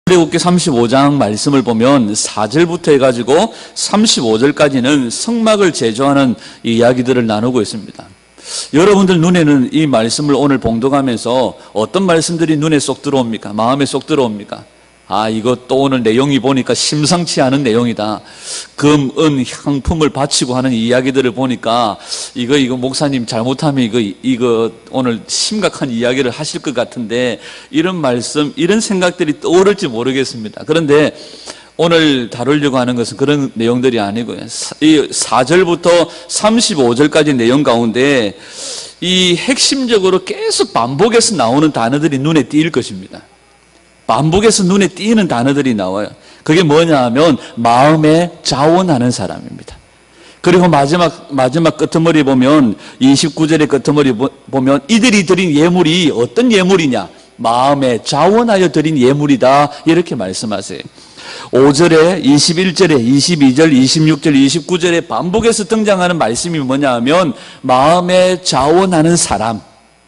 출애굽기 35장 말씀을 보면 4절부터 해가지고 35절까지는 성막을 제조하는 이야기들을 나누고 있습니다. 여러분들 눈에는 이 말씀을 오늘 봉독하면서 어떤 말씀들이 눈에 쏙 들어옵니까? 마음에 쏙 들어옵니까? 이거 또 오늘 내용이 보니까 심상치 않은 내용이다. 금, 은, 향품을 바치고 하는 이야기들을 보니까 이거 목사님 잘못하면 이거 오늘 심각한 이야기를 하실 것 같은데 이런 말씀, 이런 생각들이 떠오를지 모르겠습니다. 그런데 오늘 다루려고 하는 것은 그런 내용들이 아니고요. 이 4절부터 35절까지 내용 가운데 이 핵심적으로 계속 반복해서 나오는 단어들이 눈에 띄일 것입니다. 반복해서 눈에 띄는 단어들이 나와요. 그게 뭐냐 하면 마음에 자원하는 사람입니다. 그리고 마지막 끄트머리 보면 29절의 끄트머리 보면 이들이 드린 예물이 어떤 예물이냐? 마음에 자원하여 드린 예물이다. 이렇게 말씀하세요. 5절에 21절에 22절 26절 29절에 반복해서 등장하는 말씀이 뭐냐 하면 마음에 자원하는 사람,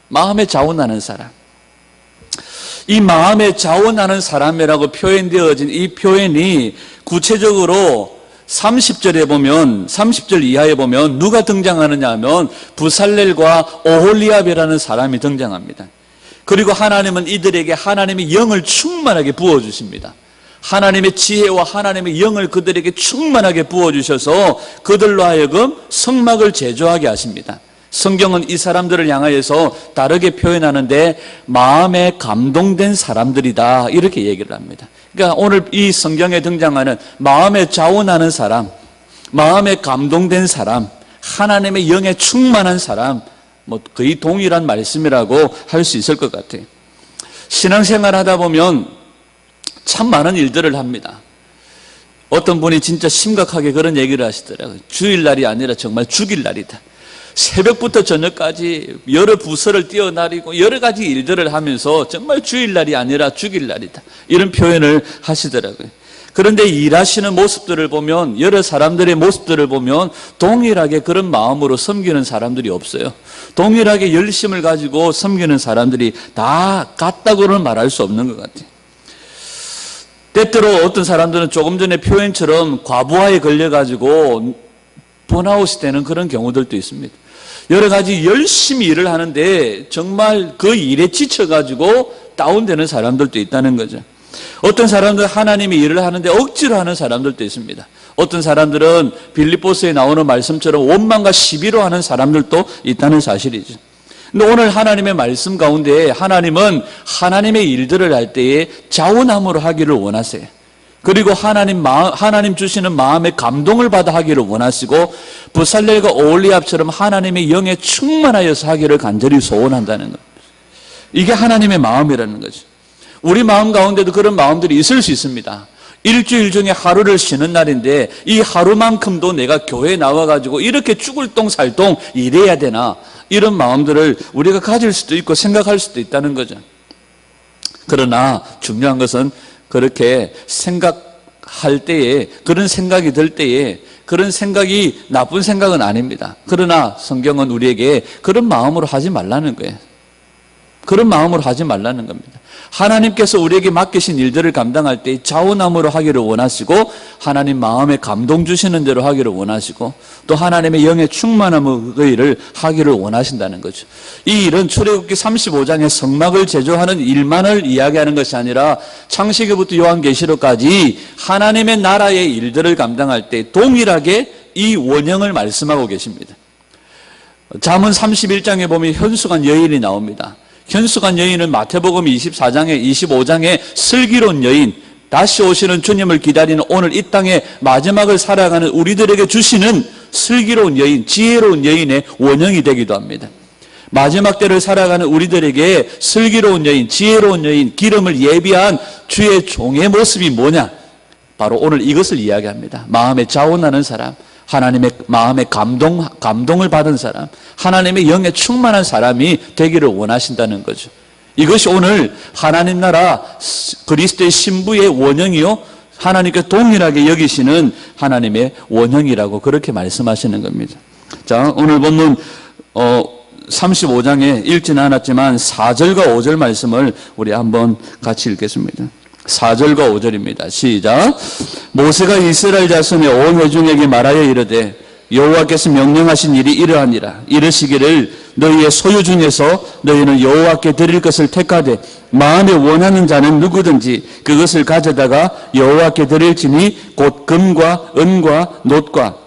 마음에 자원하는 사람. 이 마음에 자원하는 사람이라고 표현되어진 이 표현이 구체적으로 30절에 보면 30절 이하에 보면 누가 등장하느냐 하면 부살렐과 오홀리압이라는 사람이 등장합니다. 그리고 하나님은 이들에게 하나님의 영을 충만하게 부어주십니다. 하나님의 지혜와 하나님의 영을 그들에게 충만하게 부어주셔서 그들로 하여금 성막을 제조하게 하십니다. 성경은 이 사람들을 향하여서 다르게 표현하는데 마음에 감동된 사람들이다 이렇게 얘기를 합니다. 그러니까 오늘 이 성경에 등장하는 마음에 자원하는 사람, 마음에 감동된 사람, 하나님의 영에 충만한 사람, 거의 동일한 말씀이라고 할 수 있을 것 같아요. 신앙생활 하다 보면 참 많은 일들을 합니다. 어떤 분이 진짜 심각하게 그런 얘기를 하시더라고요. 주일날이 아니라 정말 죽일 날이다. 새벽부터 저녁까지 여러 부서를 뛰어다니고 여러 가지 일들을 하면서 정말 주일날이 아니라 죽일 날이다. 이런 표현을 하시더라고요. 그런데 일하시는 모습들을 보면, 여러 사람들의 모습들을 보면 동일하게 그런 마음으로 섬기는 사람들이 없어요. 동일하게 열심을 가지고 섬기는 사람들이 다 같다고는 말할 수 없는 것 같아요. 때때로 어떤 사람들은 조금 전에 표현처럼 과부하에 걸려가지고 번아웃이 되는 그런 경우들도 있습니다. 여러 가지 열심히 일을 하는데 정말 그 일에 지쳐가지고 다운되는 사람들도 있다는 거죠. 어떤 사람들은 하나님의 일을 하는데 억지로 하는 사람들도 있습니다. 어떤 사람들은 빌립보서에 나오는 말씀처럼 원망과 시비로 하는 사람들도 있다는 사실이죠. 근데 오늘 하나님의 말씀 가운데 하나님은 하나님의 일들을 할 때에 자원함으로 하기를 원하세요. 그리고 하나님 주시는 마음의 감동을 받아 하기를 원하시고 부살렐과 오홀리압처럼 하나님의 영에 충만하여서 하기를 간절히 소원한다는 것. 이게 하나님의 마음이라는 거죠. 우리 마음 가운데도 그런 마음들이 있을 수 있습니다. 일주일 중에 하루를 쉬는 날인데 이 하루만큼도 내가 교회에 나와가지고 이렇게 죽을 똥 살 똥 일해야 되나, 이런 마음들을 우리가 가질 수도 있고 생각할 수도 있다는 거죠. 그러나 중요한 것은 그렇게 생각할 때에, 그런 생각이 들 때에, 그런 생각이 나쁜 생각은 아닙니다. 그러나 성경은 우리에게 그런 마음으로 하지 말라는 거예요. 그런 마음으로 하지 말라는 겁니다. 하나님께서 우리에게 맡기신 일들을 감당할 때 자원함으로 하기를 원하시고, 하나님 마음에 감동 주시는 대로 하기를 원하시고, 또 하나님의 영의 충만함의 그 일을 하기를 원하신다는 거죠. 이 일은 출애굽기 35장의 성막을 제조하는 일만을 이야기하는 것이 아니라 창세기부터 요한계시록까지 하나님의 나라의 일들을 감당할 때 동일하게 이 원형을 말씀하고 계십니다. 잠언 31장에 보면 현숙한 여인이 나옵니다. 현숙한 여인은 마태복음 24장에 25장에 슬기로운 여인, 다시 오시는 주님을 기다리는 오늘 이 땅의 마지막을 살아가는 우리들에게 주시는 슬기로운 여인, 지혜로운 여인의 원형이 되기도 합니다. 마지막 때를 살아가는 우리들에게 슬기로운 여인, 지혜로운 여인, 기름을 예비한 주의 종의 모습이 뭐냐? 바로 오늘 이것을 이야기합니다. 마음에 자원하는 사람, 하나님의 마음에 감동을 받은 사람, 하나님의 영에 충만한 사람이 되기를 원하신다는 거죠. 이것이 오늘 하나님 나라 그리스도의 신부의 원형이요, 하나님께 동일하게 여기시는 하나님의 원형이라고 그렇게 말씀하시는 겁니다. 자, 오늘 본문 35장에 읽지는 않았지만 4절과 5절 말씀을 우리 한번 같이 읽겠습니다. 4절과 5절입니다. 시작. 모세가 이스라엘 자손의 온 회중에게 말하여 이르되 여호와께서 명령하신 일이 이러하니라. 이르시기를 너희의 소유 중에서 너희는 여호와께 드릴 것을 택하되 마음에 원하는 자는 누구든지 그것을 가져다가 여호와께 드릴지니 곧 금과 은과 놋과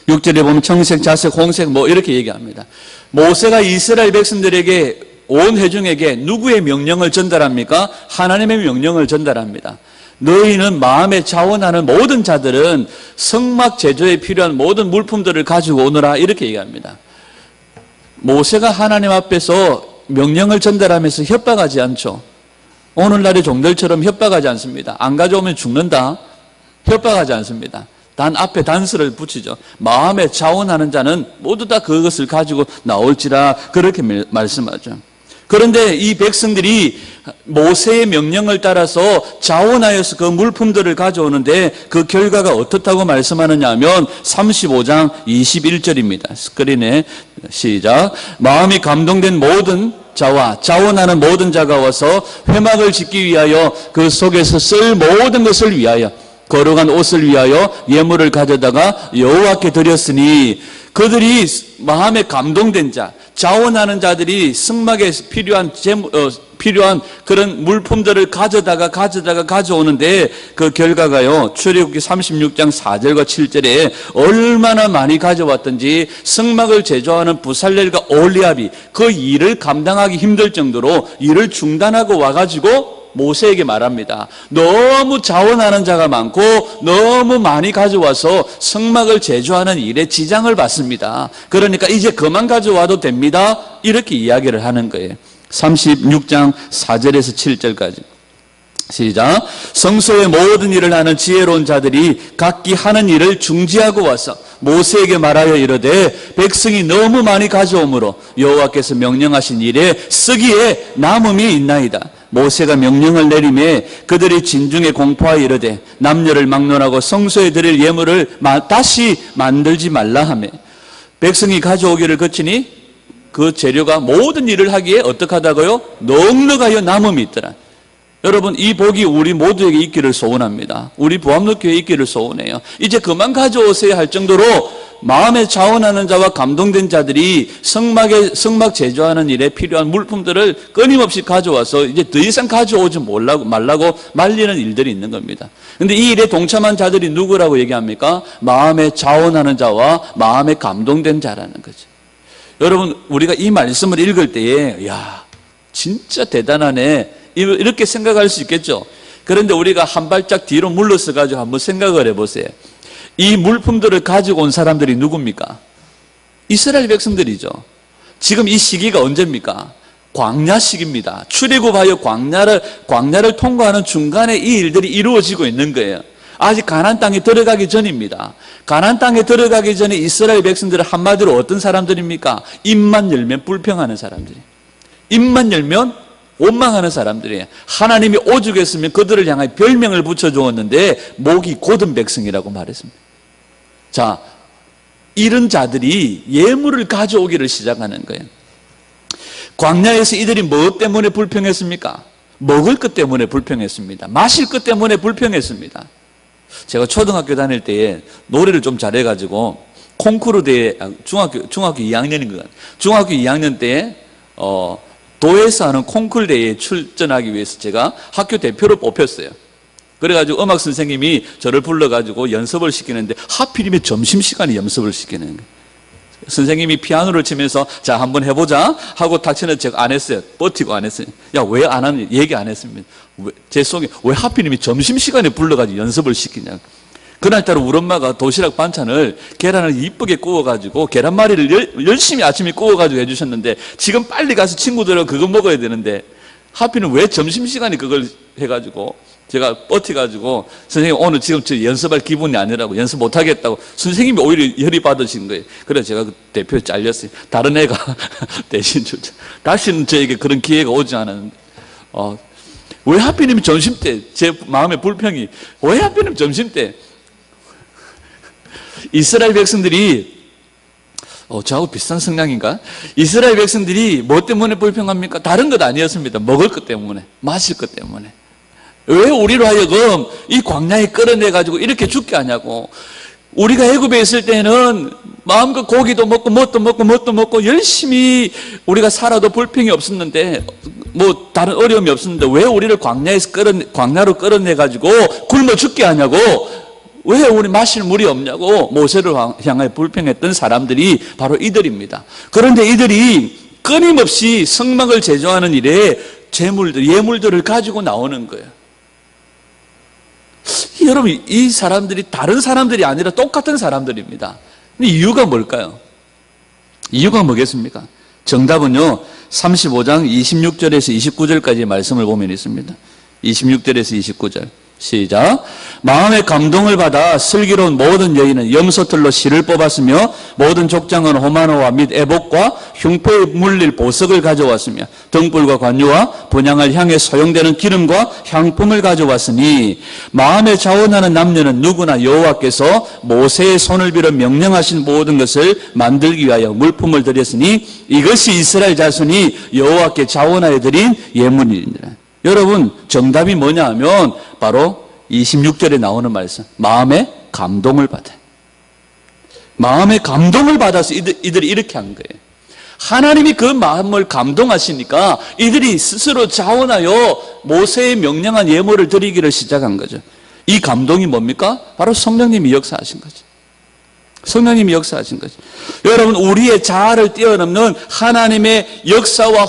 6절에 보면 청색, 자색, 홍색 뭐 이렇게 얘기합니다. 모세가 이스라엘 백성들에게 온 회중에게 누구의 명령을 전달합니까? 하나님의 명령을 전달합니다. 너희는 마음에 자원하는 모든 자들은 성막 제조에 필요한 모든 물품들을 가지고 오너라 이렇게 얘기합니다. 모세가 하나님 앞에서 명령을 전달하면서 협박하지 않죠. 오늘날의 종들처럼 협박하지 않습니다. 안 가져오면 죽는다. 협박하지 않습니다. 단 앞에 단서를 붙이죠. 마음에 자원하는 자는 모두 다 그것을 가지고 나올지라 그렇게 말씀하죠. 그런데 이 백성들이 모세의 명령을 따라서 자원하여서 그 물품들을 가져오는데 그 결과가 어떻다고 말씀하느냐 하면 35장 21절입니다. 스크린에 시작. 마음이 감동된 모든 자와 자원하는 모든 자가 와서 회막을 짓기 위하여 그 속에서 쓸 모든 것을 위하여 거룩한 옷을 위하여 예물을 가져다가 여호와께 드렸으니 그들이 마음에 감동된 자, 자원하는 자들이 성막에 필요한 그런 물품들을 가져오는데 그 결과가요, 출애굽기 36장 4절과 7절에 얼마나 많이 가져왔던지 성막을 제조하는 부살렐과 올리압이 그 일을 감당하기 힘들 정도로 일을 중단하고 와가지고 모세에게 말합니다. 너무 자원하는 자가 많고 너무 많이 가져와서 성막을 제조하는 일에 지장을 받습니다. 그러니까 이제 그만 가져와도 됩니다. 이렇게 이야기를 하는 거예요. 36장 4절에서 7절까지 시작. 성소의 모든 일을 하는 지혜로운 자들이 각기 하는 일을 중지하고 와서 모세에게 말하여 이르되 백성이 너무 많이 가져오므로 여호와께서 명령하신 일에 쓰기에 남음이 있나이다. 모세가 명령을 내리매 그들이 진중에 공포하여 이르되 남녀를 막론하고 성소에 드릴 예물을 다시 만들지 말라 하며 백성이 가져오기를 거치니 그 재료가 모든 일을 하기에 어떡하다고요? 넉넉하여 남음이 있더라. 여러분, 이 복이 우리 모두에게 있기를 소원합니다. 우리 부암로교회에 있기를 소원해요. 이제 그만 가져오세요 할 정도로 마음에 자원하는 자와 감동된 자들이 성막 제조하는 일에 필요한 물품들을 끊임없이 가져와서 이제 더 이상 가져오지 말라고 말리는 일들이 있는 겁니다. 그런데 이 일에 동참한 자들이 누구라고 얘기합니까? 마음에 자원하는 자와 마음에 감동된 자라는 거죠. 여러분, 우리가 이 말씀을 읽을 때에 야, 진짜 대단하네 이렇게 생각할 수 있겠죠. 그런데 우리가 한 발짝 뒤로 물러서 가지고 한번 생각을 해보세요. 이 물품들을 가지고 온 사람들이 누굽니까? 이스라엘 백성들이죠. 지금 이 시기가 언제입니까? 광야 시기입니다. 출애굽하여 광야를 통과하는 중간에 이 일들이 이루어지고 있는 거예요. 아직 가나안 땅에 들어가기 전입니다. 가나안 땅에 들어가기 전에 이스라엘 백성들은 한마디로 어떤 사람들입니까? 입만 열면 불평하는 사람들이. 입만 열면 원망하는 사람들이에요. 하나님이 오죽했으면 그들을 향해 별명을 붙여주었는데 목이 곧은 백성이라고 말했습니다. 자, 이런 자들이 예물을 가져오기를 시작하는 거예요. 광야에서 이들이 무엇 때문에 불평했습니까? 먹을 것 때문에 불평했습니다. 마실 것 때문에 불평했습니다. 제가 초등학교 다닐 때에 노래를 좀 잘해가지고 콩쿠르 대회, 중학교 2학년인 것 같아요. 중학교 2학년 때에 도에서 하는 콩쿠르 대회에 출전하기 위해서 제가 학교 대표로 뽑혔어요. 그래가지고 음악 선생님이 저를 불러가지고 연습을 시키는데 하필이면 점심시간에 연습을 시키는 거예요. 선생님이 피아노를 치면서 자 한번 해보자 하고 탁 치는데 제가 안 했어요. 버티고 안 했어요. 야, 왜 안 하느냐 얘기 안 했습니다. 제 속에 왜 하필이면 점심시간에 불러가지고 연습을 시키냐. 그날따라 우리 엄마가 도시락 반찬을 계란을 이쁘게 구워가지고 계란말이를 열심히 아침에 구워가지고 해주셨는데 지금 빨리 가서 친구들은 그거 먹어야 되는데 하필은 왜 점심시간에 그걸 해가지고 제가 버티가지고 선생님 오늘 지금 저 연습할 기분이 아니라고 연습 못하겠다고 선생님이 오히려 열이 받으신 거예요. 그래서 제가 그 대표에 잘렸어요. 다른 애가 대신 주죠. 다시는 저에게 그런 기회가 오지 않았는데 왜 하필이면 점심때 제 마음의 불평이 왜 하필이면 점심때 이스라엘 백성들이 저하고 비슷한 성향인가? 이스라엘 백성들이 뭐 때문에 불평합니까? 다른 것 아니었습니다. 먹을 것 때문에, 마실 것 때문에. 왜 우리로 하여금 이 광야에 끌어내가지고 이렇게 죽게 하냐고. 우리가 애굽에 있을 때는 마음껏 고기도 먹고 뭣도 먹고 열심히 우리가 살아도 불평이 없었는데 뭐 다른 어려움이 없었는데 왜 우리를 광야로 끌어내가지고 굶어 죽게 하냐고. 왜 우리 마실 물이 없냐고 모세를 향하여 불평했던 사람들이 바로 이들입니다. 그런데 이들이 끊임없이 성막을 제조하는 일에 예물들을 가지고 나오는 거예요. 여러분, 이 사람들이 다른 사람들이 아니라 똑같은 사람들입니다. 근데 이유가 뭘까요? 이유가 뭐겠습니까? 정답은요, 35장 26절에서 29절까지 말씀을 보면 있습니다. 26절에서 29절. 시작. 마음의 감동을 받아 슬기로운 모든 여인은 염소털로 실을 뽑았으며 모든 족장은 호마노와 및 애복과 흉포에 물릴 보석을 가져왔으며 등불과 관유와 분향을 향해 소용되는 기름과 향품을 가져왔으니 마음에 자원하는 남녀는 누구나 여호와께서 모세의 손을 빌어 명령하신 모든 것을 만들기 위하여 물품을 드렸으니 이것이 이스라엘 자손이 여호와께 자원하여 드린 예물이니라. 여러분, 정답이 뭐냐 하면 바로 26절에 나오는 말씀, 마음의 감동을 받아요. 마음의 감동을 받아서 이들이 이렇게 한 거예요. 하나님이 그 마음을 감동하시니까 이들이 스스로 자원하여 모세의 명령한 예물을 드리기를 시작한 거죠. 이 감동이 뭡니까? 바로 성령님이 역사하신 거죠. 성령님이 역사하신 거죠. 여러분, 우리의 자아를 뛰어넘는 하나님의 역사와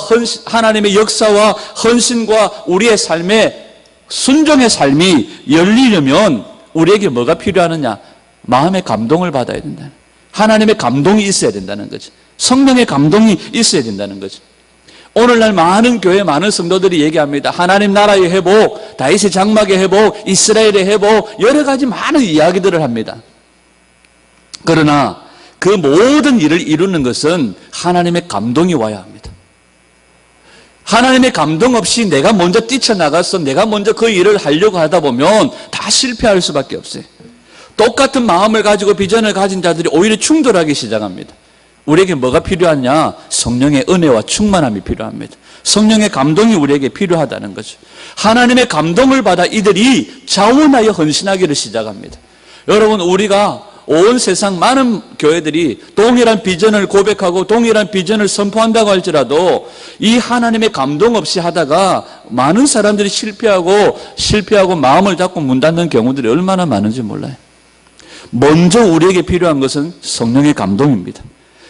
헌신과 우리의 삶의 순종의 삶이 열리려면 우리에게 뭐가 필요하느냐? 마음의 감동을 받아야 된다. 하나님의 감동이 있어야 된다는 거죠. 성령의 감동이 있어야 된다는 거죠. 오늘날 많은 교회, 많은 성도들이 얘기합니다. 하나님 나라의 회복, 다윗의 장막의 회복, 이스라엘의 회복, 여러 가지 많은 이야기들을 합니다. 그러나 그 모든 일을 이루는 것은 하나님의 감동이 와야 합니다. 하나님의 감동 없이 내가 먼저 뛰쳐나가서 내가 먼저 그 일을 하려고 하다 보면 다 실패할 수밖에 없어요. 똑같은 마음을 가지고 비전을 가진 자들이 오히려 충돌하기 시작합니다. 우리에게 뭐가 필요하냐? 성령의 은혜와 충만함이 필요합니다. 성령의 감동이 우리에게 필요하다는 거죠. 하나님의 감동을 받아 이들이 자원하여 헌신하기를 시작합니다. 여러분, 우리가 온 세상 많은 교회들이 동일한 비전을 고백하고 동일한 비전을 선포한다고 할지라도 이 하나님의 감동 없이 하다가 많은 사람들이 실패하고 마음을 닫고 문 닫는 경우들이 얼마나 많은지 몰라요. 먼저 우리에게 필요한 것은 성령의 감동입니다.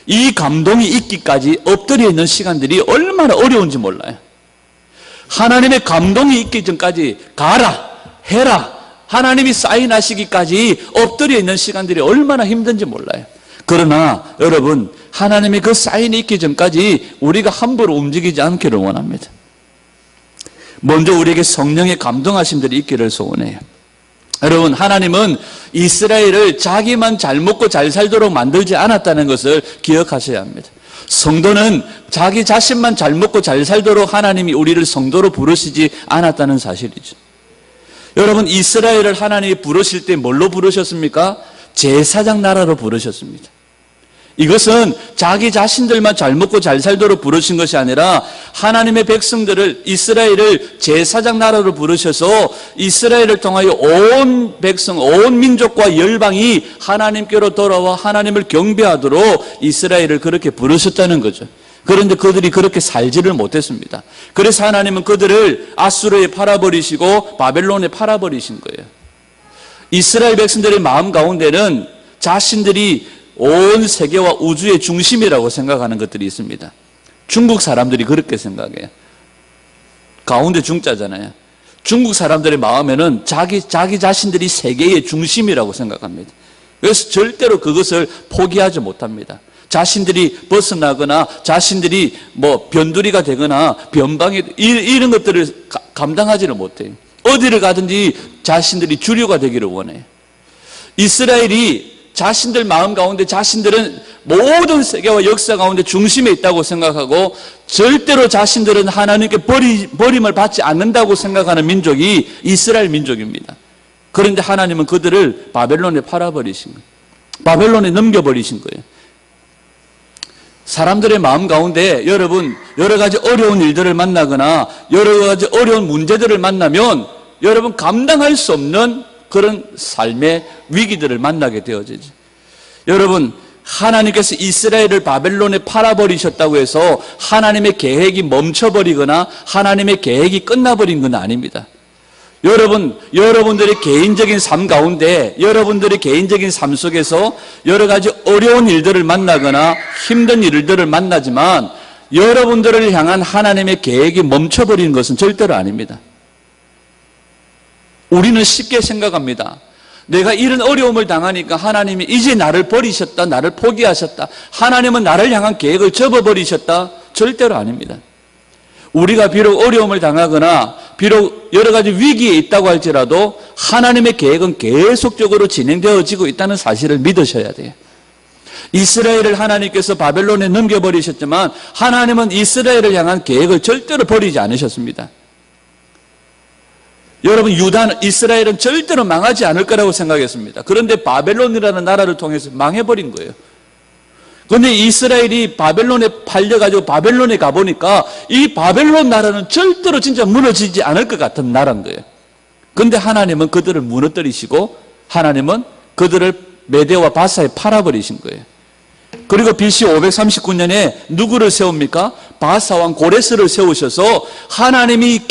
이 감동이 있기까지 엎드려 있는 시간들이 얼마나 어려운지 몰라요. 하나님의 감동이 있기 전까지 가라, 해라, 하나님이 사인하시기까지 엎드려 있는 시간들이 얼마나 힘든지 몰라요. 그러나 여러분, 하나님의 그 사인이 있기 전까지 우리가 함부로 움직이지 않기를 원합니다. 먼저 우리에게 성령의 감동하심들이 있기를 소원해요. 여러분, 하나님은 이스라엘을 자기만 잘 먹고 잘 살도록 만들지 않았다는 것을 기억하셔야 합니다. 성도는 자기 자신만 잘 먹고 잘 살도록 하나님이 우리를 성도로 부르시지 않았다는 사실이죠. 여러분, 이스라엘을 하나님이 부르실 때 뭘로 부르셨습니까? 제사장 나라로 부르셨습니다. 이것은 자기 자신들만 잘 먹고 잘 살도록 부르신 것이 아니라 하나님의 백성들을, 이스라엘을 제사장 나라로 부르셔서 이스라엘을 통하여 온 백성, 온 민족과 열방이 하나님께로 돌아와 하나님을 경배하도록 이스라엘을 그렇게 부르셨다는 거죠. 그런데 그들이 그렇게 살지를 못했습니다. 그래서 하나님은 그들을 아수르에 팔아버리시고 바벨론에 팔아버리신 거예요. 이스라엘 백성들의 마음 가운데는 자신들이 온 세계와 우주의 중심이라고 생각하는 것들이 있습니다. 중국 사람들이 그렇게 생각해요. 가운데 중자잖아요. 중국 사람들의 마음에는 자기 자신들이 세계의 중심이라고 생각합니다. 그래서 절대로 그것을 포기하지 못합니다. 자신들이 벗어나거나 자신들이 변두리가 되거나 변방이 이런 것들을 감당하지를 못해요. 어디를 가든지 자신들이 주류가 되기를 원해요. 이스라엘이 자신들 마음 가운데 자신들은 모든 세계와 역사 가운데 중심에 있다고 생각하고 절대로 자신들은 하나님께 버림을 받지 않는다고 생각하는 민족이 이스라엘 민족입니다. 그런데 하나님은 그들을 바벨론에 팔아버리신 거예요. 바벨론에 넘겨버리신 거예요. 사람들의 마음 가운데 여러분, 여러 가지 어려운 일들을 만나거나 여러 가지 어려운 문제들을 만나면 여러분 감당할 수 없는 그런 삶의 위기들을 만나게 되어지죠. 여러분 하나님께서 이스라엘을 바벨론에 팔아버리셨다고 해서 하나님의 계획이 멈춰버리거나 하나님의 계획이 끝나버린 건 아닙니다. 여러분들의 개인적인 삶 가운데 여러분들의 개인적인 삶 속에서 여러 가지 어려운 일들을 만나거나 힘든 일들을 만나지만 여러분들을 향한 하나님의 계획이 멈춰버리는 것은 절대로 아닙니다. 우리는 쉽게 생각합니다. 내가 이런 어려움을 당하니까 하나님이 이제 나를 버리셨다, 나를 포기하셨다, 하나님은 나를 향한 계획을 접어버리셨다. 절대로 아닙니다. 우리가 비록 어려움을 당하거나 비록 여러 가지 위기에 있다고 할지라도 하나님의 계획은 계속적으로 진행되어지고 있다는 사실을 믿으셔야 돼요. 이스라엘을 하나님께서 바벨론에 넘겨버리셨지만 하나님은 이스라엘을 향한 계획을 절대로 버리지 않으셨습니다. 여러분 이스라엘은 절대로 망하지 않을 거라고 생각했습니다. 그런데 바벨론이라는 나라를 통해서 망해버린 거예요. 그런데 이스라엘이 바벨론에 팔려가지고 바벨론에 가보니까 이 바벨론 나라는 절대로 진짜 무너지지 않을 것 같은 나라인 거예요. 그런데 하나님은 그들을 무너뜨리시고 하나님은 그들을 메대와 바사에 팔아버리신 거예요. 그리고 BC 539년에 누구를 세웁니까? 바사 왕 고레스를 세우셔서 하나님이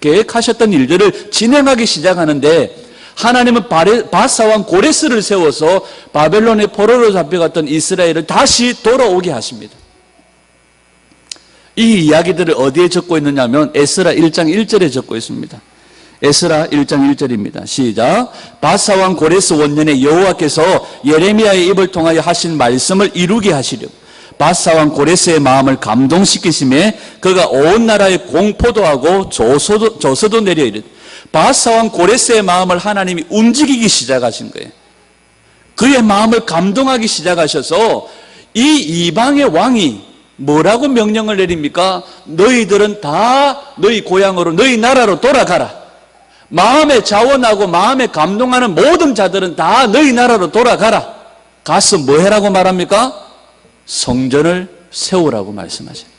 계획하셨던 일들을 진행하기 시작하는데 하나님은 바사 왕 고레스를 세워서 바벨론의 포로로 잡혀갔던 이스라엘을 다시 돌아오게 하십니다. 이 이야기들을 어디에 적고 있느냐 하면 에스라 1장 1절에 적고 있습니다. 에스라 1장 1절입니다. 시작. 바사 왕 고레스 원년에 여호와께서 예레미야의 입을 통하여 하신 말씀을 이루게 하시려고 바사 왕 고레스의 마음을 감동시키심에 그가 온 나라에 공포도 하고 조서도 내려 이르되 바사 왕 고레스의 마음을 하나님이 움직이기 시작하신 거예요. 그의 마음을 감동하기 시작하셔서 이 이방의 왕이 뭐라고 명령을 내립니까? 너희들은 다 너희 고향으로 너희 나라로 돌아가라. 마음에 자원하고 마음에 감동하는 모든 자들은 다 너희 나라로 돌아가라. 가서 뭐 해라고 말합니까? 성전을 세우라고 말씀하셔요.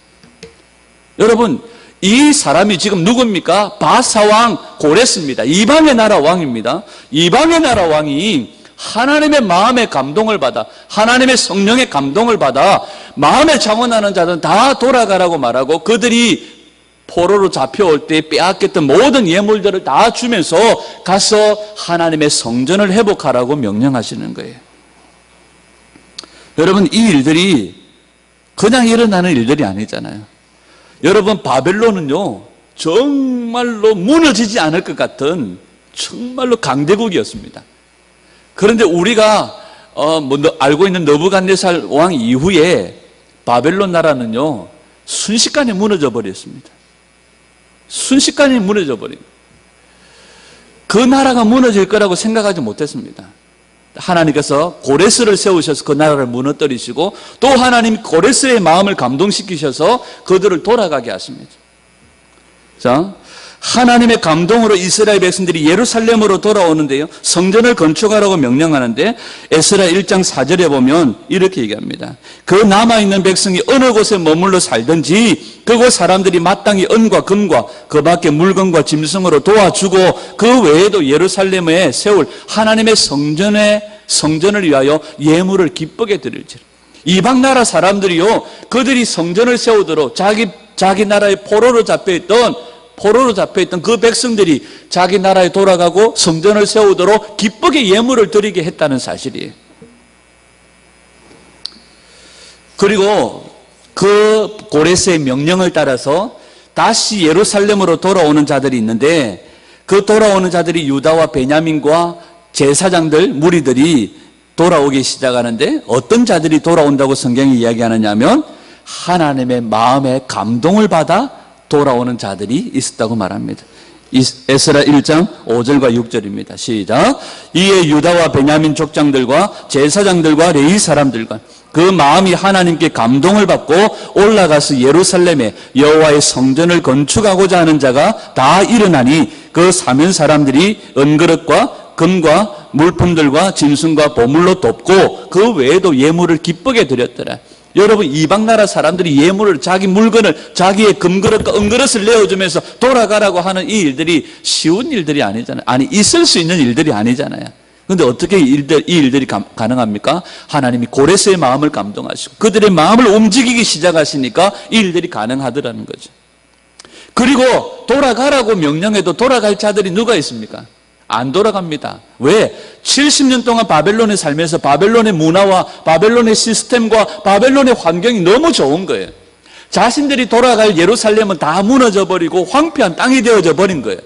여러분 이 사람이 지금 누굽니까? 바사 왕 고레스입니다. 이방의 나라 왕입니다. 이방의 나라 왕이 하나님의 마음의 감동을 받아 하나님의 성령의 감동을 받아 마음에 자원하는 자들은 다 돌아가라고 말하고 그들이 포로로 잡혀올 때 빼앗겼던 모든 예물들을 다 주면서 가서 하나님의 성전을 회복하라고 명령하시는 거예요. 여러분 이 일들이 그냥 일어나는 일들이 아니잖아요. 여러분 바벨론은요 정말로 무너지지 않을 것 같은 정말로 강대국이었습니다. 그런데 우리가 알고 있는 느부갓네살 왕 이후에 바벨론 나라는요 순식간에 무너져 버렸습니다. 순식간에 무너져 버린 거예요. 그 나라가 무너질 거라고 생각하지 못했습니다. 하나님께서 고레스를 세우셔서 그 나라를 무너뜨리시고 또 하나님 고레스의 마음을 감동시키셔서 그들을 돌아가게 하십니다. 자, 하나님의 감동으로 이스라엘 백성들이 예루살렘으로 돌아오는데요 성전을 건축하라고 명령하는데 에스라 1장 4절에 보면 이렇게 얘기합니다. 그 남아있는 백성이 어느 곳에 머물러 살든지 그곳 사람들이 마땅히 은과 금과 그 밖에 물건과 짐승으로 도와주고 그 외에도 예루살렘에 세울 하나님의 성전을 위하여 예물을 기쁘게 드릴지라. 이방 나라 사람들이요 그들이 성전을 세우도록 자기 나라의 포로로 잡혀있던 그 백성들이 자기 나라에 돌아가고 성전을 세우도록 기쁘게 예물을 드리게 했다는 사실이에요. 그리고 그 고레스의 명령을 따라서 다시 예루살렘으로 돌아오는 자들이 있는데 그 돌아오는 자들이 유다와 베냐민과 제사장들, 무리들이 돌아오기 시작하는데 어떤 자들이 돌아온다고 성경이 이야기하느냐면 하나님의 마음에 감동을 받아 돌아오는 자들이 있었다고 말합니다. 에스라 1장 5절과 6절입니다. 시작. 이에 유다와 베냐민 족장들과 제사장들과 레위 사람들과 그 마음이 하나님께 감동을 받고 올라가서 예루살렘에 여호와의 성전을 건축하고자 하는 자가 다 일어나니 그 사면 사람들이 은그릇과 금과 물품들과 짐승과 보물로 돕고 그 외에도 예물을 기쁘게 드렸더라. 여러분, 이방 나라 사람들이 예물을, 자기 물건을, 자기의 금그릇과 은그릇을 내어주면서 돌아가라고 하는 이 일들이 쉬운 일들이 아니잖아요. 아니, 있을 수 있는 일들이 아니잖아요. 그런데 어떻게 이 일들이 가능합니까? 하나님이 고레스의 마음을 감동하시고 그들의 마음을 움직이기 시작하시니까 이 일들이 가능하더라는 거죠. 그리고 돌아가라고 명령해도 돌아갈 자들이 누가 있습니까? 안 돌아갑니다. 왜? 70년 동안 바벨론에 살면서 바벨론의 문화와 바벨론의 시스템과 바벨론의 환경이 너무 좋은 거예요. 자신들이 돌아갈 예루살렘은 다 무너져 버리고 황폐한 땅이 되어져 버린 거예요.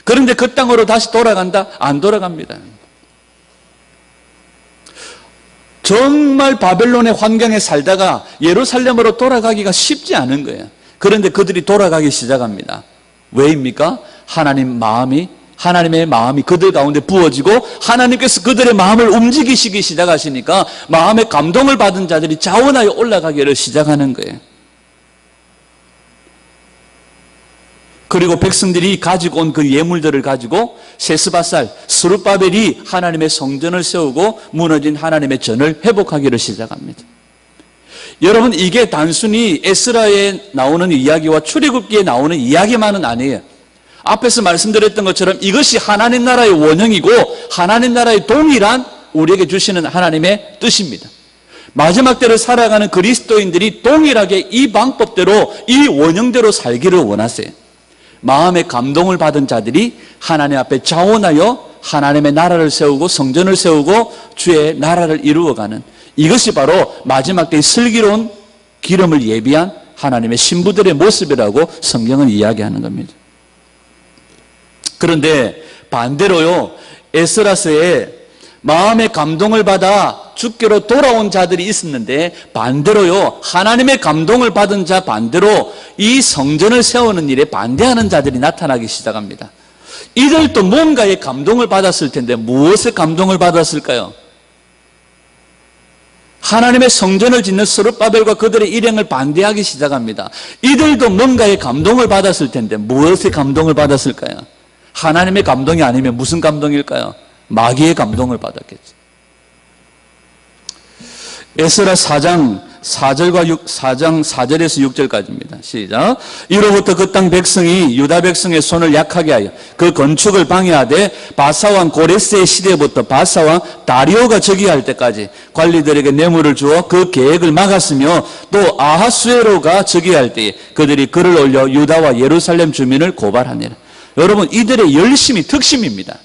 그런데 그 땅으로 다시 돌아간다? 안 돌아갑니다. 정말 바벨론의 환경에 살다가 예루살렘으로 돌아가기가 쉽지 않은 거예요. 그런데 그들이 돌아가기 시작합니다. 왜입니까? 하나님의 마음이 그들 가운데 부어지고 하나님께서 그들의 마음을 움직이시기 시작하시니까 마음의 감동을 받은 자들이 자원하여 올라가기를 시작하는 거예요. 그리고 백성들이 가지고 온 그 예물들을 가지고 세스바살, 스룹바벨이 하나님의 성전을 세우고 무너진 하나님의 전을 회복하기를 시작합니다. 여러분, 이게 단순히 에스라에 나오는 이야기와 출애굽기에 나오는 이야기만은 아니에요. 앞에서 말씀드렸던 것처럼 이것이 하나님 나라의 원형이고 하나님 나라의 동일한 우리에게 주시는 하나님의 뜻입니다. 마지막 때를 살아가는 그리스도인들이 동일하게 이 방법대로, 이 원형대로 살기를 원하세요. 마음의 감동을 받은 자들이 하나님 앞에 자원하여 하나님의 나라를 세우고 성전을 세우고 주의 나라를 이루어가는, 이것이 바로 마지막 때의 슬기로운 기름을 예비한 하나님의 신부들의 모습이라고 성경은 이야기하는 겁니다. 그런데 반대로요, 에스라서에 마음의 감동을 받아 주께로 돌아온 자들이 있었는데 반대로요, 하나님의 감동을 받은 자 반대로 이 성전을 세우는 일에 반대하는 자들이 나타나기 시작합니다. 이들도 뭔가의 감동을 받았을 텐데 무엇의 감동을 받았을까요? 하나님의 성전을 짓는 스룹바벨과 그들의 일행을 반대하기 시작합니다. 이들도 뭔가의 감동을 받았을 텐데 무엇의 감동을 받았을까요? 하나님의 감동이 아니면 무슨 감동일까요? 마귀의 감동을 받았겠죠. 에스라 4장 4절에서 6절까지입니다. 시작. 이로부터 그 땅 백성이 유다 백성의 손을 약하게 하여 그 건축을 방해하되 바사왕 고레스의 시대부터 바사왕 다리오가 즉위할 때까지 관리들에게 뇌물을 주어 그 계획을 막았으며 또 아하수에로가 즉위할 때에 그들이 글을 올려 유다와 예루살렘 주민을 고발하니라. 여러분, 이들의 열심이 특심입니다.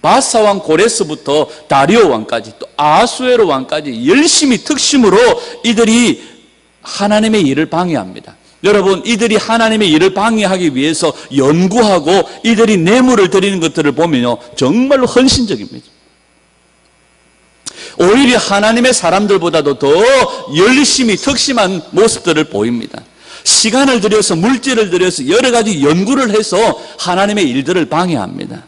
바사왕 고레스부터 다리오 왕까지 또 아하수에로 왕까지 열심히 특심으로 이들이 하나님의 일을 방해합니다. 여러분, 이들이 하나님의 일을 방해하기 위해서 연구하고 이들이 뇌물을 드리는 것들을 보면요, 정말로 헌신적입니다. 오히려 하나님의 사람들보다도 더 열심히 특심한 모습들을 보입니다. 시간을 들여서, 물질을 들여서 여러 가지 연구를 해서 하나님의 일들을 방해합니다.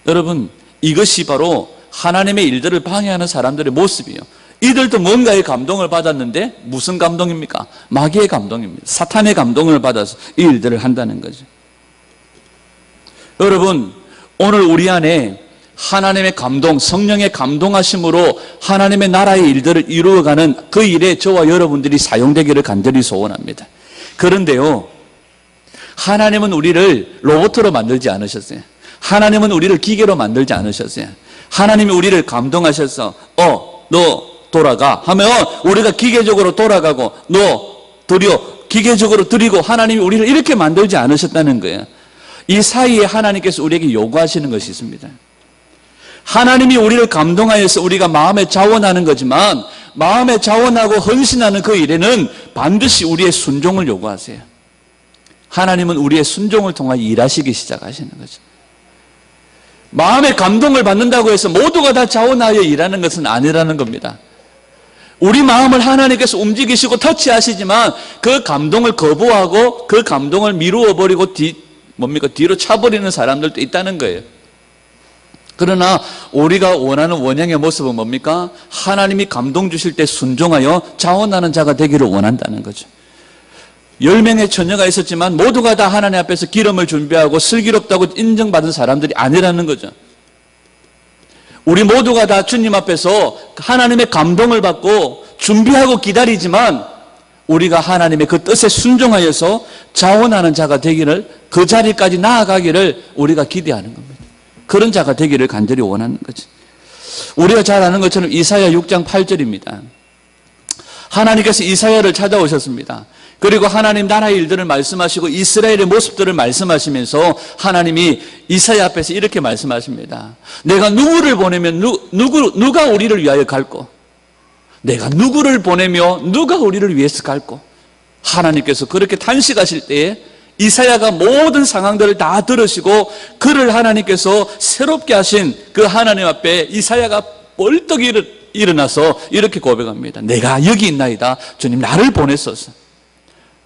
여러분, 이것이 바로 하나님의 일들을 방해하는 사람들의 모습이에요. 이들도 뭔가의 감동을 받았는데 무슨 감동입니까? 마귀의 감동입니다. 사탄의 감동을 받아서 이 일들을 한다는 거죠. 여러분, 오늘 우리 안에 하나님의 감동, 성령의 감동하심으로 하나님의 나라의 일들을 이루어가는 그 일에 저와 여러분들이 사용되기를 간절히 소원합니다. 그런데요, 하나님은 우리를 로봇으로 만들지 않으셨어요. 하나님은 우리를 기계로 만들지 않으셨어요. 하나님이 우리를 감동하셔서 너 돌아가 하면 우리가 기계적으로 돌아가고 너 드려 기계적으로 드리고, 하나님이 우리를 이렇게 만들지 않으셨다는 거예요. 이 사이에 하나님께서 우리에게 요구하시는 것이 있습니다. 하나님이 우리를 감동하여서 우리가 마음에 자원하는 거지만 마음에 자원하고 헌신하는 그 일에는 반드시 우리의 순종을 요구하세요. 하나님은 우리의 순종을 통하여 일하시기 시작하시는 거죠. 마음의 감동을 받는다고 해서 모두가 다 자원하여 일하는 것은 아니라는 겁니다. 우리 마음을 하나님께서 움직이시고 터치하시지만 그 감동을 거부하고 그 감동을 미루어 버리고 뒤로 차버리는 사람들도 있다는 거예요. 그러나 우리가 원하는 원형의 모습은 뭡니까? 하나님이 감동 주실 때 순종하여 자원하는 자가 되기를 원한다는 거죠. 10명의 처녀가 있었지만 모두가 다 하나님 앞에서 기름을 준비하고 슬기롭다고 인정받은 사람들이 아니라는 거죠. 우리 모두가 다 주님 앞에서 하나님의 감동을 받고 준비하고 기다리지만 우리가 하나님의 그 뜻에 순종하여서 자원하는 자가 되기를, 그 자리까지 나아가기를 우리가 기대하는 겁니다. 그런 자가 되기를 간절히 원하는 거지. 우리가 잘 아는 것처럼 이사야 6장 8절입니다. 하나님께서 이사야를 찾아오셨습니다. 그리고 하나님 나라의 일들을 말씀하시고 이스라엘의 모습들을 말씀하시면서 하나님이 이사야 앞에서 이렇게 말씀하십니다. 내가 누구를 보내면 누가 우리를 위하여 갈고, 내가 누구를 보내며 누가 우리를 위해서 갈고. 하나님께서 그렇게 단식하실 때에 이사야가 모든 상황들을 다 들으시고 그를 하나님께서 새롭게 하신 그 하나님 앞에 이사야가 벌떡 일어나서 이렇게 고백합니다. 내가 여기 있나이다. 주님 나를 보내소서.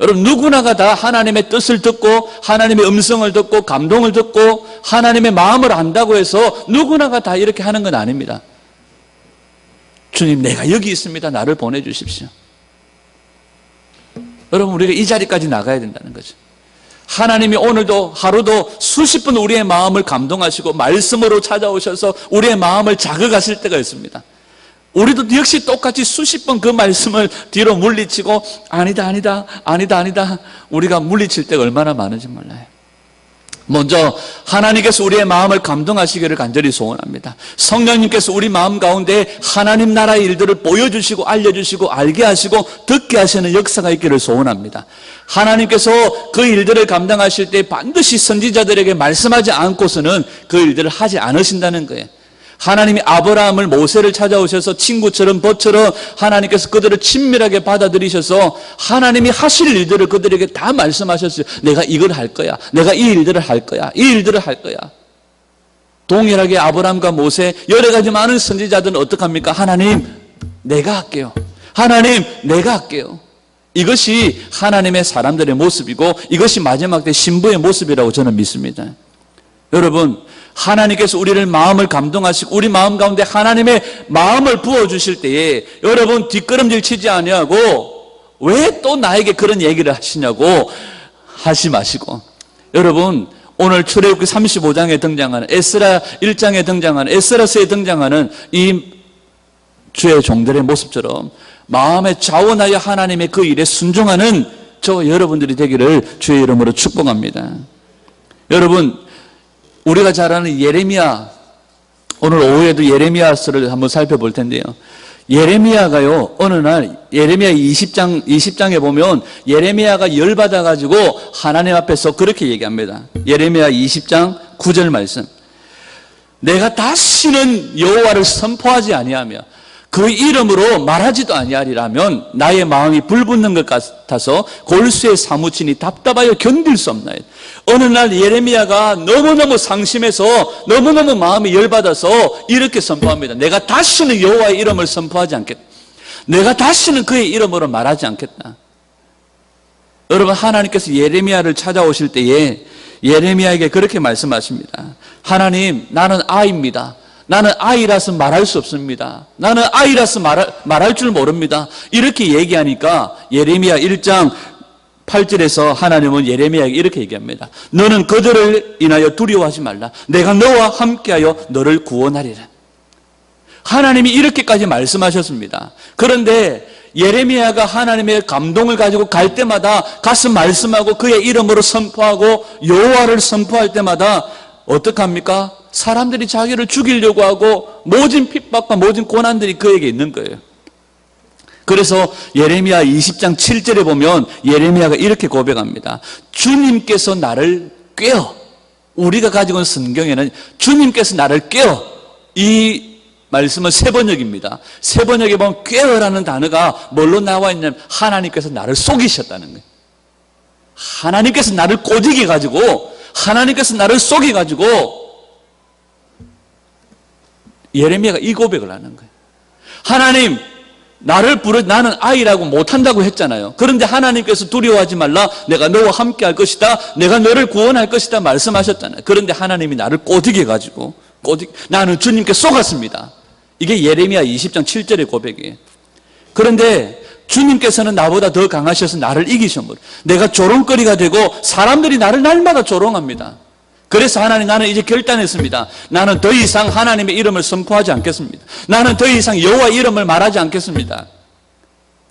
여러분, 누구나가 다 하나님의 뜻을 듣고 하나님의 음성을 듣고 감동을 듣고 하나님의 마음을 안다고 해서 누구나가 다 이렇게 하는 건 아닙니다. 주님 내가 여기 있습니다. 나를 보내주십시오. 여러분, 우리가 이 자리까지 나가야 된다는 거죠. 하나님이 오늘도 하루도 수십 번 우리의 마음을 감동하시고 말씀으로 찾아오셔서 우리의 마음을 자극하실 때가 있습니다. 우리도 역시 똑같이 수십 번 그 말씀을 뒤로 물리치고 아니다 우리가 물리칠 때가 얼마나 많은지 몰라요. 먼저 하나님께서 우리의 마음을 감동하시기를 간절히 소원합니다. 성령님께서 우리 마음 가운데 하나님 나라의 일들을 보여주시고 알려주시고 알게 하시고 듣게 하시는 역사가 있기를 소원합니다. 하나님께서 그 일들을 감당하실 때 반드시 선지자들에게 말씀하지 않고서는 그 일들을 하지 않으신다는 거예요. 하나님이 아브라함을, 모세를 찾아오셔서 친구처럼 벗처럼 하나님께서 그들을 친밀하게 받아들이셔서 하나님이 하실 일들을 그들에게 다 말씀하셨어요. 내가 이걸 할 거야. 내가 이 일들을 할 거야. 이 일들을 할 거야. 동일하게 아브라함과 모세, 여러 가지 많은 선지자들은 어떡합니까? 하나님, 내가 할게요. 하나님, 내가 할게요. 이것이 하나님의 사람들의 모습이고 이것이 마지막 때 신부의 모습이라고 저는 믿습니다. 여러분, 하나님께서 우리를 마음을 감동하시고 우리 마음 가운데 하나님의 마음을 부어주실 때에 여러분 뒷걸음질 치지 아니하고 왜 또 나에게 그런 얘기를 하시냐고 하지 마시고, 여러분 오늘 출애굽기 35장에 등장하는 에스라 1장에 등장하는 에스라서에 등장하는 이 주의 종들의 모습처럼 마음에 자원하여 하나님의 그 일에 순종하는 저 여러분들이 되기를 주의 이름으로 축복합니다. 여러분, 우리가 잘 아는 예레미야, 오늘 오후에도 예레미야서를 한번 살펴볼 텐데요. 예레미야가요, 어느 날 예레미야 20장에 보면 예레미야가 열받아가지고 하나님 앞에서 그렇게 얘기합니다. 예레미야 20장 9절 말씀. 내가 다시는 여호와를 선포하지 아니하며 그 이름으로 말하지도 아니하리라면 나의 마음이 불붙는 것 같아서 골수에 사무치니 답답하여 견딜 수 없나요. 어느 날 예레미야가 너무너무 상심해서 너무너무 마음이 열받아서 이렇게 선포합니다. 내가 다시는 여호와의 이름을 선포하지 않겠다. 내가 다시는 그의 이름으로 말하지 않겠다. 여러분, 하나님께서 예레미야를 찾아오실 때에 예레미야에게 그렇게 말씀하십니다. 하나님, 나는 아이입니다. 나는 아이라서 말할 수 없습니다. 나는 아이라서 말할 줄 모릅니다. 이렇게 얘기하니까 예레미야 1장 8절에서 하나님은 예레미야에게 이렇게 얘기합니다. 너는 그들을 인하여 두려워하지 말라. 내가 너와 함께하여 너를 구원하리라. 하나님이 이렇게까지 말씀하셨습니다. 그런데 예레미야가 하나님의 감동을 가지고 갈 때마다 가서 말씀하고 그의 이름으로 선포하고 여호와를 선포할 때마다 어떡합니까? 사람들이 자기를 죽이려고 하고 모진 핍박과 모진 고난들이 그에게 있는 거예요. 그래서 예레미야 20장 7절에 보면 예레미야가 이렇게 고백합니다. 주님께서 나를 꿰어, 우리가 가지고 있는 성경에는 주님께서 나를 꿰어, 이 말씀은 세번역입니다. 세번역에 보면 꿰어라는 단어가 뭘로 나와 있냐면 하나님께서 나를 속이셨다는 거예요. 하나님께서 나를 꼬집게 가지고, 하나님께서 나를 속여가지고 예레미야가 이 고백을 하는 거예요. 하나님, 나는 아이라고 못한다고 했잖아요. 그런데 하나님께서 두려워하지 말라. 내가 너와 함께 할 것이다. 내가 너를 구원할 것이다. 말씀하셨잖아요. 그런데 하나님이 나를 꼬드게 가지고, 나는 주님께 속았습니다. 이게 예레미야 20장 7절의 고백이에요. 그런데 주님께서는 나보다 더 강하셔서 나를 이기셔버려. 내가 조롱거리가 되고 사람들이 나를 날마다 조롱합니다. 그래서 하나님, 나는 이제 결단했습니다. 나는 더 이상 하나님의 이름을 선포하지 않겠습니다. 나는 더 이상 여호와 이름을 말하지 않겠습니다.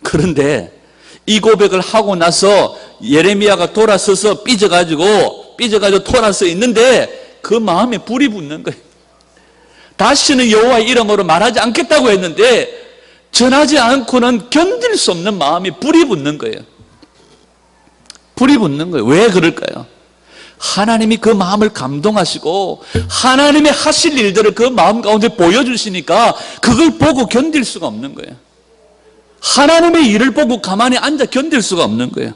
그런데 이 고백을 하고 나서 예레미야가 돌아서서 삐져가지고 돌아서 있는데 그 마음에 불이 붙는 거예요. 다시는 여호와의 이름으로 말하지 않겠다고 했는데 전하지 않고는 견딜 수 없는 마음에 불이 붙는 거예요. 불이 붙는 거예요. 왜 그럴까요? 하나님이 그 마음을 감동하시고 하나님의 하실 일들을 그 마음 가운데 보여주시니까 그걸 보고 견딜 수가 없는 거예요. 하나님의 일을 보고 가만히 앉아 견딜 수가 없는 거예요.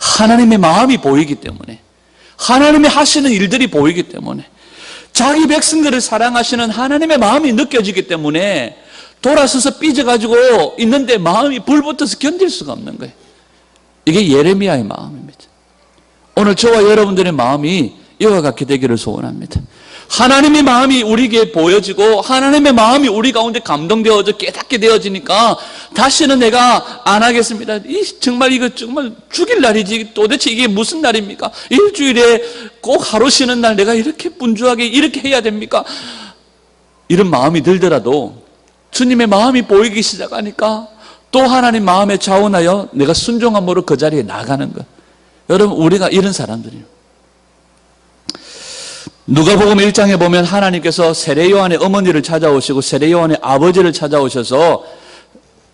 하나님의 마음이 보이기 때문에, 하나님이 하시는 일들이 보이기 때문에, 자기 백성들을 사랑하시는 하나님의 마음이 느껴지기 때문에 돌아서서 삐져가지고 있는데 마음이 불붙어서 견딜 수가 없는 거예요. 이게 예레미야의 마음입니다. 오늘 저와 여러분들의 마음이 이와 같게 되기를 소원합니다. 하나님의 마음이 우리에게 보여지고 하나님의 마음이 우리 가운데 감동되어져 깨닫게 되어지니까 다시는 내가 안 하겠습니다. 정말 이거 정말 죽일 날이지 도대체 이게 무슨 날입니까? 일주일에 꼭 하루 쉬는 날 내가 이렇게 분주하게 이렇게 해야 됩니까? 이런 마음이 들더라도 주님의 마음이 보이기 시작하니까 또 하나님 마음에 자원하여 내가 순종함으로 그 자리에 나가는 것. 여러분, 우리가 이런 사람들이에요. 누가복음 1장에 보면 하나님께서 세례 요한의 어머니를 찾아오시고 세례 요한의 아버지를 찾아오셔서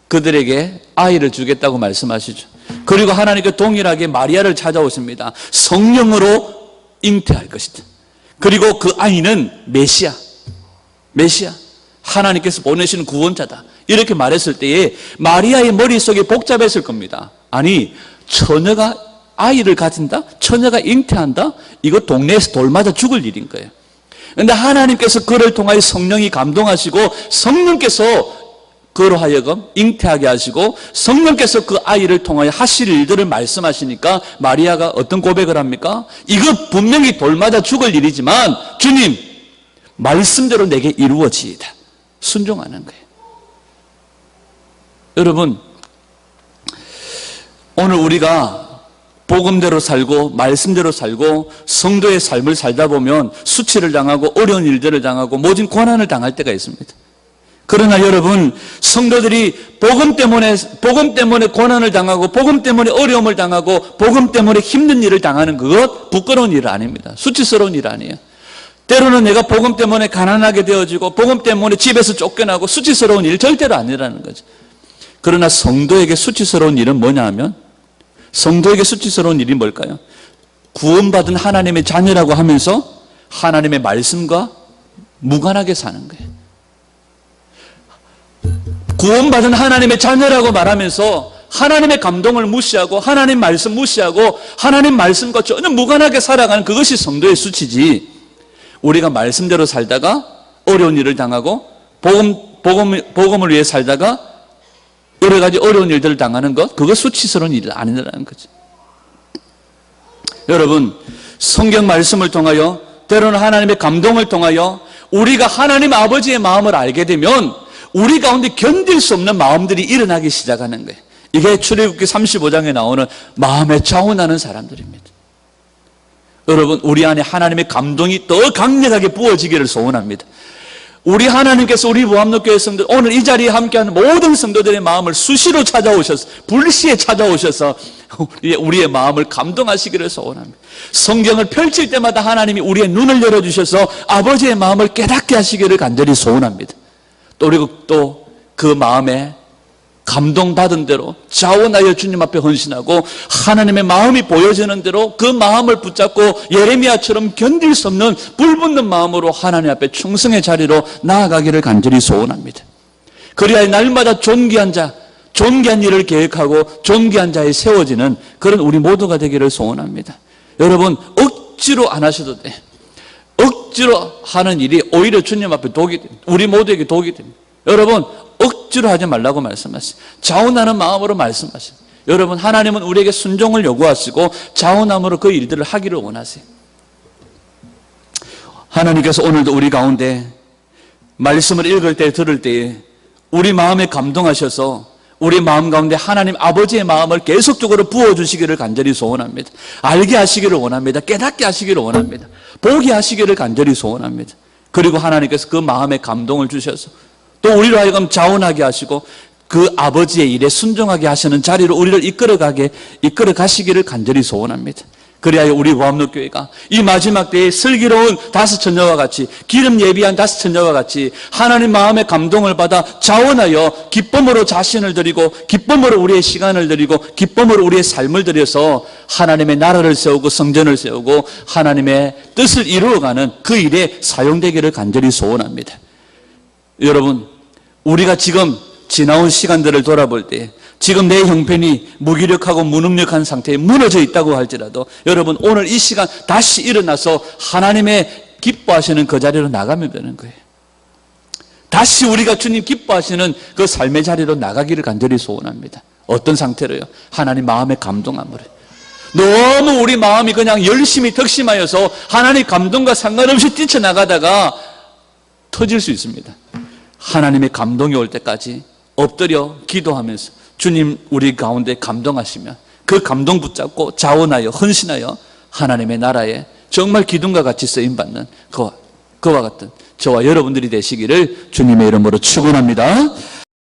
그들에게 아이를 주겠다고 말씀하시죠. 그리고 하나님께 동일하게 마리아를 찾아오십니다. 성령으로 잉태할 것이다. 그리고 그 아이는 메시아, 하나님께서 보내시는 구원자다. 이렇게 말했을 때에 마리아의 머릿속이 복잡했을 겁니다. 아니, 처녀가 아이를 가진다? 처녀가 잉태한다? 이거 동네에서 돌 맞아 죽을 일인 거예요. 그런데 하나님께서 그를 통하여 성령이 감동하시고 성령께서 그로 하여금 잉태하게 하시고 성령께서 그 아이를 통하여 하실 일들을 말씀하시니까 마리아가 어떤 고백을 합니까? 이거 분명히 돌 맞아 죽을 일이지만 주님, 말씀대로 내게 이루어지이다. 순종하는 거예요. 여러분, 오늘 우리가 복음대로 살고 말씀대로 살고 성도의 삶을 살다 보면 수치를 당하고 어려운 일들을 당하고 모진 고난을 당할 때가 있습니다. 그러나 여러분, 성도들이 복음 때문에 고난을 당하고 복음 때문에 어려움을 당하고 복음 때문에 힘든 일을 당하는 그것 부끄러운 일 아닙니다. 수치스러운 일 아니에요. 때로는 내가 복음 때문에 가난하게 되어지고 복음 때문에 집에서 쫓겨나고 수치스러운 일 절대로 아니라는 거죠. 그러나 성도에게 수치스러운 일은 뭐냐 하면, 성도에게 수치스러운 일이 뭘까요? 구원받은 하나님의 자녀라고 하면서 하나님의 말씀과 무관하게 사는 거예요. 구원받은 하나님의 자녀라고 말하면서 하나님의 감동을 무시하고 하나님 말씀 무시하고 하나님 말씀과 전혀 무관하게 살아가는 그것이 성도의 수치지, 우리가 말씀대로 살다가 어려운 일을 당하고 복음을 위해 살다가 여러 가지 어려운 일들을 당하는 것, 그거 수치스러운 일이 아니라는 거죠. 여러분, 성경 말씀을 통하여 때로는 하나님의 감동을 통하여 우리가 하나님 아버지의 마음을 알게 되면 우리 가운데 견딜 수 없는 마음들이 일어나기 시작하는 거예요. 이게 출애굽기 35장에 나오는 마음에 자원하는 사람들입니다. 여러분, 우리 안에 하나님의 감동이 더 강력하게 부어지기를 소원합니다. 우리 하나님께서 우리 무함로교회 성도, 오늘 이 자리에 함께하는 모든 성도들의 마음을 수시로 찾아오셔서, 불시에 찾아오셔서 우리의 마음을 감동하시기를 소원합니다. 성경을 펼칠 때마다 하나님이 우리의 눈을 열어주셔서 아버지의 마음을 깨닫게 하시기를 간절히 소원합니다. 그리고 또 그 마음에 감동받은 대로 자원하여 주님 앞에 헌신하고 하나님의 마음이 보여지는 대로 그 마음을 붙잡고 예레미야처럼 견딜 수 없는 불붙는 마음으로 하나님 앞에 충성의 자리로 나아가기를 간절히 소원합니다. 그래야 날마다 존귀한 일을 계획하고 존귀한 자에 세워지는 그런 우리 모두가 되기를 소원합니다. 여러분, 억지로 안 하셔도 돼. 억지로 하는 일이 오히려 주님 앞에 독이 됩니다. 우리 모두에게 독이 됩니다. 여러분, 억지로 하지 말라고 말씀하세요. 자원하는 마음으로 말씀하세요. 여러분, 하나님은 우리에게 순종을 요구하시고 자원함으로 그 일들을 하기를 원하세요. 하나님께서 오늘도 우리 가운데 말씀을 읽을 때 들을 때에 우리 마음에 감동하셔서 우리 마음 가운데 하나님 아버지의 마음을 계속적으로 부어주시기를 간절히 소원합니다. 알게 하시기를 원합니다. 깨닫게 하시기를 원합니다. 보게 하시기를 간절히 소원합니다. 그리고 하나님께서 그 마음에 감동을 주셔서 또 우리로 하여금 자원하게 하시고 그 아버지의 일에 순종하게 하시는 자리로 우리를 이끌어 가시기를 간절히 소원합니다. 그래야 우리 보암록교회가 이 마지막 때에 슬기로운 다섯 처녀와 같이, 기름 예비한 다섯 처녀와 같이 하나님 마음의 감동을 받아 자원하여 기쁨으로 자신을 드리고 기쁨으로 우리의 시간을 드리고 기쁨으로 우리의 삶을 드려서 하나님의 나라를 세우고 성전을 세우고 하나님의 뜻을 이루어가는 그 일에 사용되기를 간절히 소원합니다. 여러분, 우리가 지금 지나온 시간들을 돌아볼 때 지금 내 형편이 무기력하고 무능력한 상태에 무너져 있다고 할지라도 여러분, 오늘 이 시간 다시 일어나서 하나님의 기뻐하시는 그 자리로 나가면 되는 거예요. 다시 우리가 주님 기뻐하시는 그 삶의 자리로 나가기를 간절히 소원합니다. 어떤 상태로요? 하나님 마음에 감동함으로. 너무 우리 마음이 그냥 열심히 덕심하여서 하나님 감동과 상관없이 뛰쳐나가다가 터질 수 있습니다. 하나님의 감동이 올 때까지 엎드려 기도하면서 주님 우리 가운데 감동하시면 그 감동 붙잡고 자원하여 헌신하여 하나님의 나라에 정말 기둥과 같이 쓰임받는 그와 같은 저와 여러분들이 되시기를 주님의 이름으로 축원합니다.